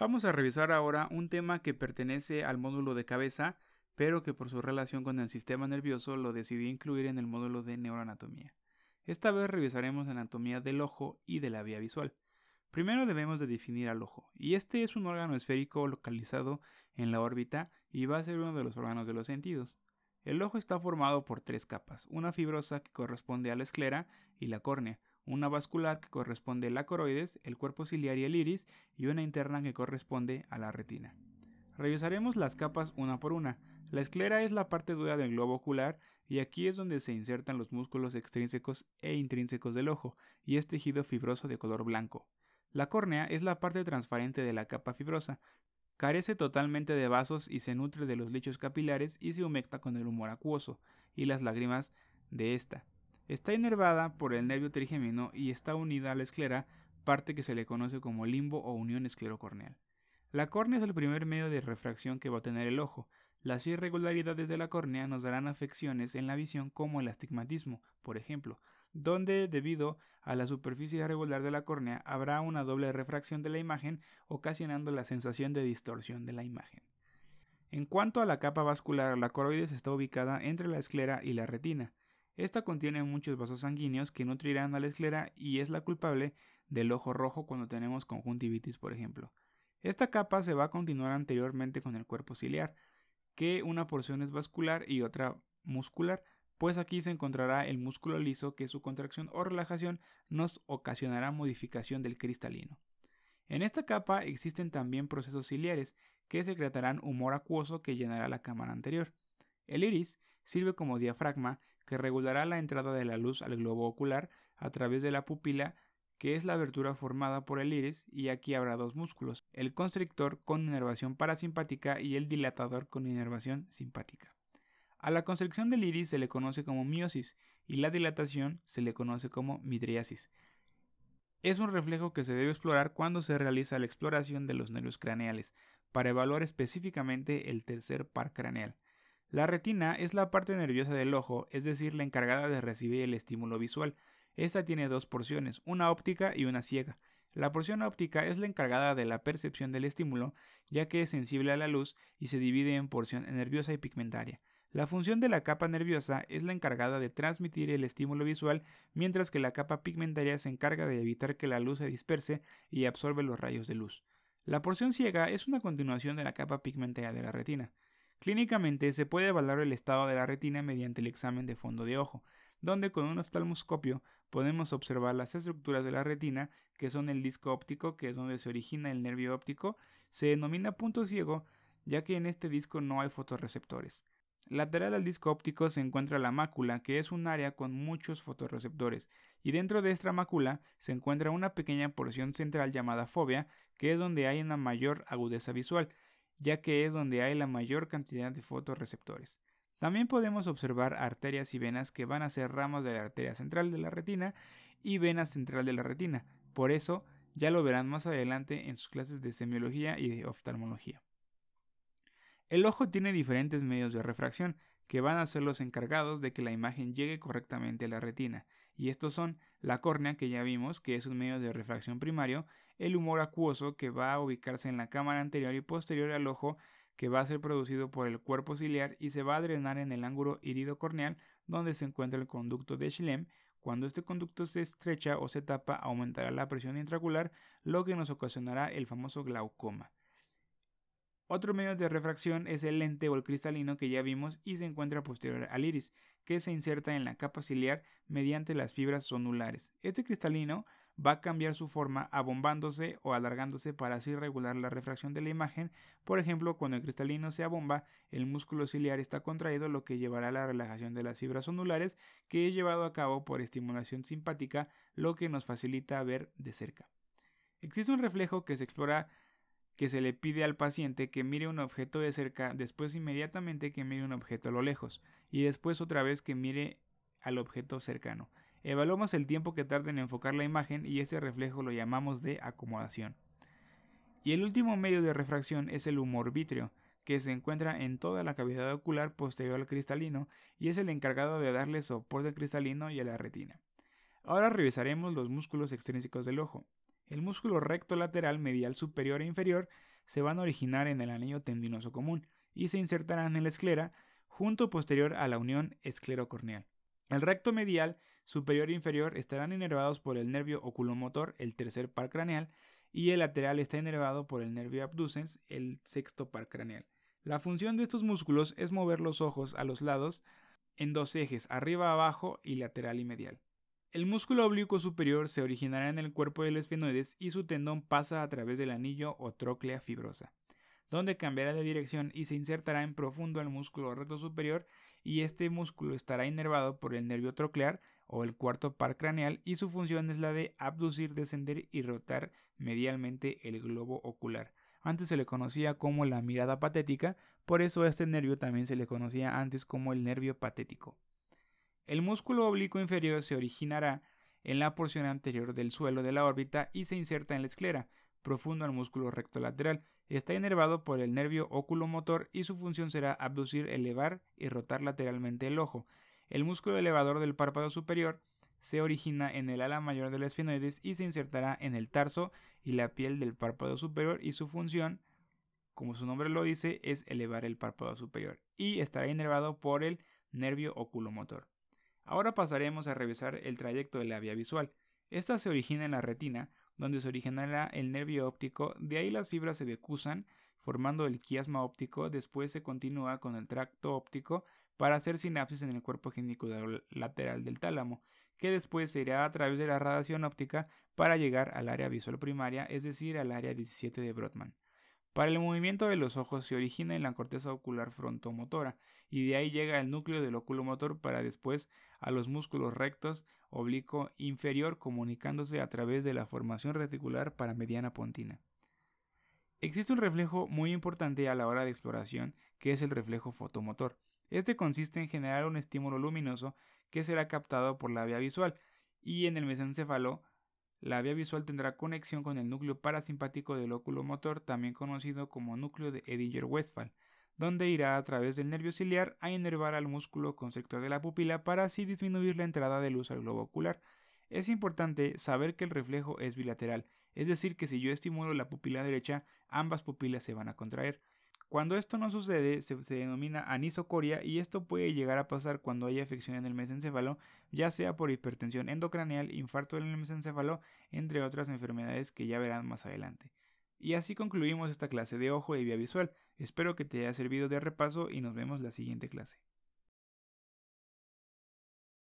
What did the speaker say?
Vamos a revisar ahora un tema que pertenece al módulo de cabeza, pero que por su relación con el sistema nervioso lo decidí incluir en el módulo de neuroanatomía. Esta vez revisaremos la anatomía del ojo y de la vía visual. Primero debemos de definir al ojo, y este es un órgano esférico localizado en la órbita y va a ser uno de los órganos de los sentidos. El ojo está formado por tres capas, una fibrosa que corresponde a la esclera y la córnea, una vascular que corresponde a la coroides, el cuerpo ciliar y el iris, y una interna que corresponde a la retina. Revisaremos las capas una por una. La esclera es la parte dura del globo ocular y aquí es donde se insertan los músculos extrínsecos e intrínsecos del ojo y es tejido fibroso de color blanco. La córnea es la parte transparente de la capa fibrosa. Carece totalmente de vasos y se nutre de los lechos capilares y se humecta con el humor acuoso y las lágrimas de esta. Está inervada por el nervio trigemino y está unida a la esclera, parte que se le conoce como limbo o unión esclerocorneal. La córnea es el primer medio de refracción que va a tener el ojo. Las irregularidades de la córnea nos darán afecciones en la visión como el astigmatismo, por ejemplo, donde debido a la superficie irregular de la córnea habrá una doble refracción de la imagen, ocasionando la sensación de distorsión de la imagen. En cuanto a la capa vascular, la coroides está ubicada entre la esclera y la retina. Esta contiene muchos vasos sanguíneos que nutrirán a la esclera y es la culpable del ojo rojo cuando tenemos conjuntivitis, por ejemplo. Esta capa se va a continuar anteriormente con el cuerpo ciliar, que una porción es vascular y otra muscular, pues aquí se encontrará el músculo liso que su contracción o relajación nos ocasionará modificación del cristalino. En esta capa existen también procesos ciliares que secretarán humor acuoso que llenará la cámara anterior. El iris sirve como diafragma que regulará la entrada de la luz al globo ocular a través de la pupila, que es la abertura formada por el iris, y aquí habrá dos músculos, el constrictor con inervación parasimpática y el dilatador con inervación simpática. A la constricción del iris se le conoce como miosis y la dilatación se le conoce como midriasis. Es un reflejo que se debe explorar cuando se realiza la exploración de los nervios craneales, para evaluar específicamente el tercer par craneal. La retina es la parte nerviosa del ojo, es decir, la encargada de recibir el estímulo visual. Esta tiene dos porciones, una óptica y una ciega. La porción óptica es la encargada de la percepción del estímulo, ya que es sensible a la luz y se divide en porción nerviosa y pigmentaria. La función de la capa nerviosa es la encargada de transmitir el estímulo visual, mientras que la capa pigmentaria se encarga de evitar que la luz se disperse y absorbe los rayos de luz. La porción ciega es una continuación de la capa pigmentaria de la retina. Clínicamente se puede evaluar el estado de la retina mediante el examen de fondo de ojo, donde con un oftalmoscopio podemos observar las estructuras de la retina, que son el disco óptico, que es donde se origina el nervio óptico. Se denomina punto ciego, ya que en este disco no hay fotorreceptores. Lateral al disco óptico se encuentra la mácula, que es un área con muchos fotorreceptores, y dentro de esta mácula se encuentra una pequeña porción central llamada fóvea, que es donde hay una mayor agudeza visual, ya que es donde hay la mayor cantidad de fotorreceptores. También podemos observar arterias y venas que van a ser ramas de la arteria central de la retina y vena central de la retina. Por eso, ya lo verán más adelante en sus clases de semiología y de oftalmología. El ojo tiene diferentes medios de refracción, que van a ser los encargados de que la imagen llegue correctamente a la retina, y estos son la córnea, que ya vimos que es un medio de refracción primario, el humor acuoso, que va a ubicarse en la cámara anterior y posterior al ojo, que va a ser producido por el cuerpo ciliar y se va a drenar en el ángulo iridocorneal, donde se encuentra el conducto de Schlemm. Cuando este conducto se estrecha o se tapa, aumentará la presión intraocular, lo que nos ocasionará el famoso glaucoma. Otro medio de refracción es el lente o el cristalino, que ya vimos y se encuentra posterior al iris, que se inserta en la capa ciliar mediante las fibras zonulares. Este cristalino va a cambiar su forma abombándose o alargándose para así regular la refracción de la imagen. Por ejemplo, cuando el cristalino se abomba, el músculo ciliar está contraído, lo que llevará a la relajación de las fibras zonulares, que es llevado a cabo por estimulación simpática, lo que nos facilita ver de cerca. Existe un reflejo que se explora, que se le pide al paciente que mire un objeto de cerca, después inmediatamente que mire un objeto a lo lejos, y después otra vez que mire al objeto cercano. Evaluamos el tiempo que tarda en enfocar la imagen y ese reflejo lo llamamos de acomodación. Y el último medio de refracción es el humor vítreo, que se encuentra en toda la cavidad ocular posterior al cristalino y es el encargado de darle soporte al cristalino y a la retina. Ahora revisaremos los músculos extrínsecos del ojo. El músculo recto lateral medial superior e inferior se van a originar en el anillo tendinoso común y se insertarán en la esclera junto posterior a la unión esclerocorneal. El recto medial, superior e inferior estarán inervados por el nervio oculomotor, el tercer par craneal, y el lateral está inervado por el nervio abducens, el sexto par craneal. La función de estos músculos es mover los ojos a los lados en dos ejes, arriba, abajo y lateral y medial. El músculo oblicuo superior se originará en el cuerpo del esfenoides y su tendón pasa a través del anillo o tróclea fibrosa, donde cambiará de dirección y se insertará en profundo al músculo recto superior, y este músculo estará inervado por el nervio troclear o el cuarto par craneal, y su función es la de abducir, descender y rotar medialmente el globo ocular. Antes se le conocía como la mirada patética, por eso a este nervio también se le conocía antes como el nervio patético. El músculo oblicuo inferior se originará en la porción anterior del suelo de la órbita y se inserta en la esclera, profundo al músculo recto lateral. Está inervado por el nervio oculomotor y su función será abducir, elevar y rotar lateralmente el ojo. El músculo elevador del párpado superior se origina en el ala mayor del esfenoides y se insertará en el tarso y la piel del párpado superior, y su función, como su nombre lo dice, es elevar el párpado superior, y estará inervado por el nervio oculomotor. Ahora pasaremos a revisar el trayecto de la vía visual. Esta se origina en la retina, donde se originará el nervio óptico, de ahí las fibras se decusan formando el quiasma óptico, después se continúa con el tracto óptico para hacer sinapsis en el cuerpo geniculado lateral del tálamo, que después se irá a través de la radiación óptica para llegar al área visual primaria, es decir, al área 17 de Brodmann. Para el movimiento de los ojos se origina en la corteza ocular frontomotora, y de ahí llega al núcleo del oculomotor para después a los músculos rectos oblicuo inferior, comunicándose a través de la formación reticular paramediana pontina. Existe un reflejo muy importante a la hora de exploración, que es el reflejo fotomotor. Este consiste en generar un estímulo luminoso que será captado por la vía visual, y en el mesencéfalo la vía visual tendrá conexión con el núcleo parasimpático del oculomotor, también conocido como núcleo de Edinger-Westphal, donde irá a través del nervio ciliar a inervar al músculo constrictor de la pupila para así disminuir la entrada de luz al globo ocular. Es importante saber que el reflejo es bilateral, es decir, que si yo estimulo la pupila derecha, ambas pupilas se van a contraer. Cuando esto no sucede, se denomina anisocoria, y esto puede llegar a pasar cuando haya afección en el mesencéfalo, ya sea por hipertensión endocraneal, infarto en el mesencéfalo, entre otras enfermedades que ya verán más adelante. Y así concluimos esta clase de ojo y vía visual. Espero que te haya servido de repaso y nos vemos la siguiente clase.